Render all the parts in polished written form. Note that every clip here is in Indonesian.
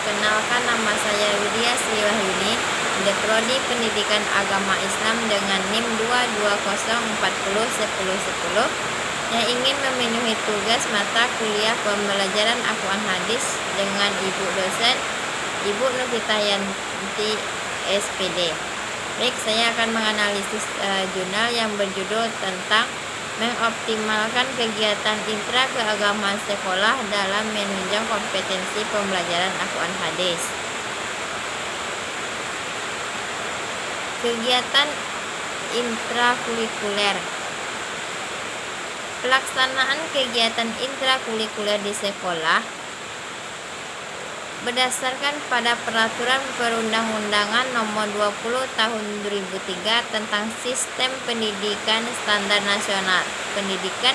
Perkenalkan, nama saya Widya Sri Wahyuni dari Prodi Pendidikan Agama Islam dengan NIM 220401010 yang ingin memenuhi tugas mata kuliah pembelajaran Al-Quran Hadis dengan Ibu dosen Ibu Nurfitayanti SPD. Baik, saya akan menganalisis jurnal yang berjudul tentang mengoptimalkan kegiatan intra keagamaan sekolah dalam menunjang kompetensi pembelajaran Al-Quran Hadis. Kegiatan intrakurikuler. Pelaksanaan kegiatan intrakurikuler di sekolah berdasarkan pada Peraturan Perundang-undangan Nomor 20 Tahun 2003 tentang Sistem Pendidikan Standar Nasional Pendidikan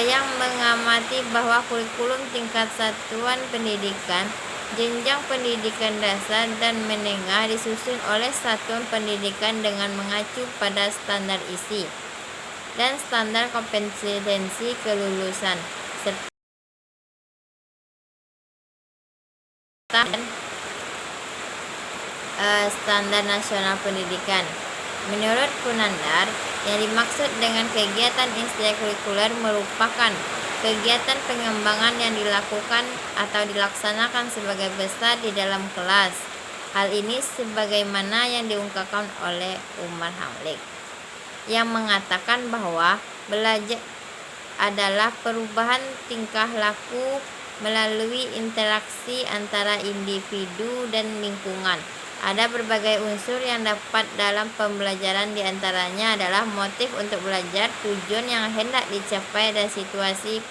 yang mengamati bahwa kurikulum tingkat satuan pendidikan, jenjang pendidikan dasar dan menengah disusun oleh satuan pendidikan dengan mengacu pada standar isi dan standar kompetensi kelulusan serta standar nasional pendidikan. Menurut Punandar, yang dimaksud dengan kegiatan ekstrakurikuler merupakan kegiatan pengembangan yang dilakukan atau dilaksanakan sebagai peserta di dalam kelas. Hal ini sebagaimana yang diungkapkan oleh Umar Hamlik, yang mengatakan bahwa belajar adalah perubahan tingkah laku melalui interaksi antara individu dan lingkungan. Ada berbagai unsur yang dapat dalam pembelajaran, diantaranya adalah motif untuk belajar, tujuan yang hendak dicapai, dan situasi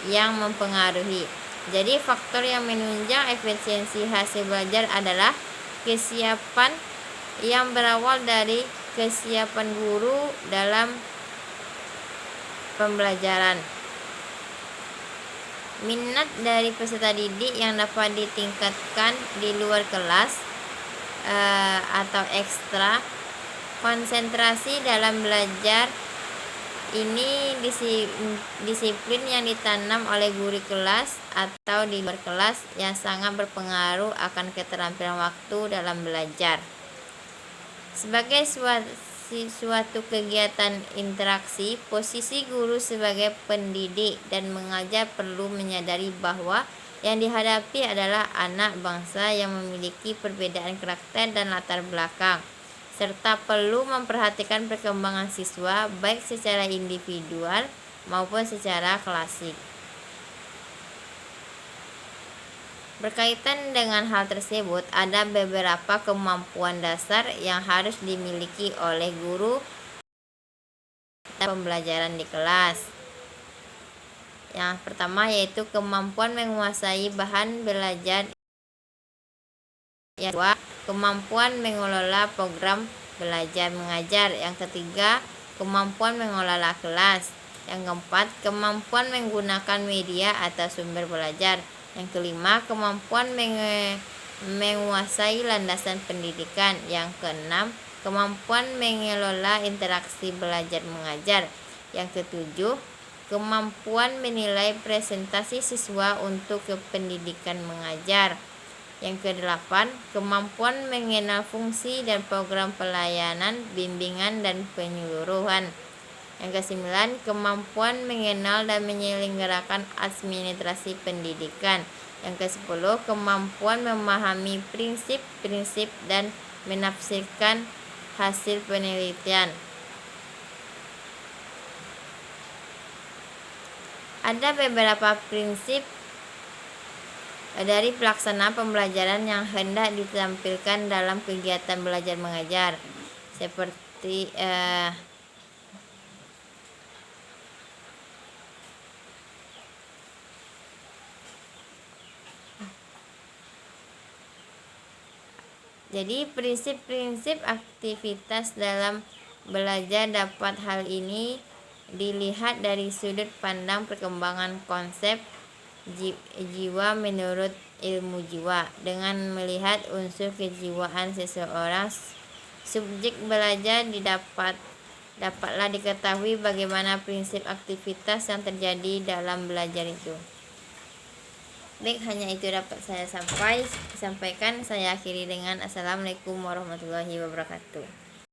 yang mempengaruhi. Jadi faktor yang menunjang efisiensi hasil belajar adalah kesiapan yang berawal dari kesiapan guru dalam pembelajaran, minat dari peserta didik yang dapat ditingkatkan di luar kelas atau ekstra, konsentrasi dalam belajar. Ini disiplin yang ditanam oleh guru kelas atau di luar kelas yang sangat berpengaruh akan keterampilan waktu dalam belajar. Sebagai suatu kegiatan interaksi, posisi guru sebagai pendidik dan mengajar perlu menyadari bahwa yang dihadapi adalah anak bangsa yang memiliki perbedaan karakter dan latar belakang, serta perlu memperhatikan perkembangan siswa baik secara individual maupun secara klasik. Berkaitan dengan hal tersebut, ada beberapa kemampuan dasar yang harus dimiliki oleh guru dalam pembelajaran di kelas. Yang pertama yaitu kemampuan menguasai bahan belajar. Yang kedua, kemampuan mengelola program belajar mengajar. Yang ketiga, kemampuan mengelola kelas. Yang keempat, kemampuan menggunakan media atau sumber belajar. Yang kelima, kemampuan menguasai landasan pendidikan. Yang keenam, kemampuan mengelola interaksi belajar mengajar. Yang ketujuh, kemampuan menilai presentasi siswa untuk kependidikan mengajar. Yang kedelapan, kemampuan mengenal fungsi dan program pelayanan, bimbingan, dan penyuluhan. Yang kesembilan, kemampuan mengenal dan menyelenggarakan administrasi pendidikan. Yang kesepuluh, kemampuan memahami prinsip-prinsip dan menafsirkan hasil penelitian. Ada beberapa prinsip dari pelaksanaan pembelajaran yang hendak ditampilkan dalam kegiatan belajar mengajar, seperti jadi prinsip-prinsip aktivitas dalam belajar dapat hal ini dilihat dari sudut pandang perkembangan konsep jiwa menurut ilmu jiwa. Dengan melihat unsur kejiwaan seseorang, subjek belajar dapatlah diketahui bagaimana prinsip aktivitas yang terjadi dalam belajar itu. Baik, hanya itu dapat saya sampaikan. Saya akhiri dengan Assalamualaikum warahmatullahi wabarakatuh.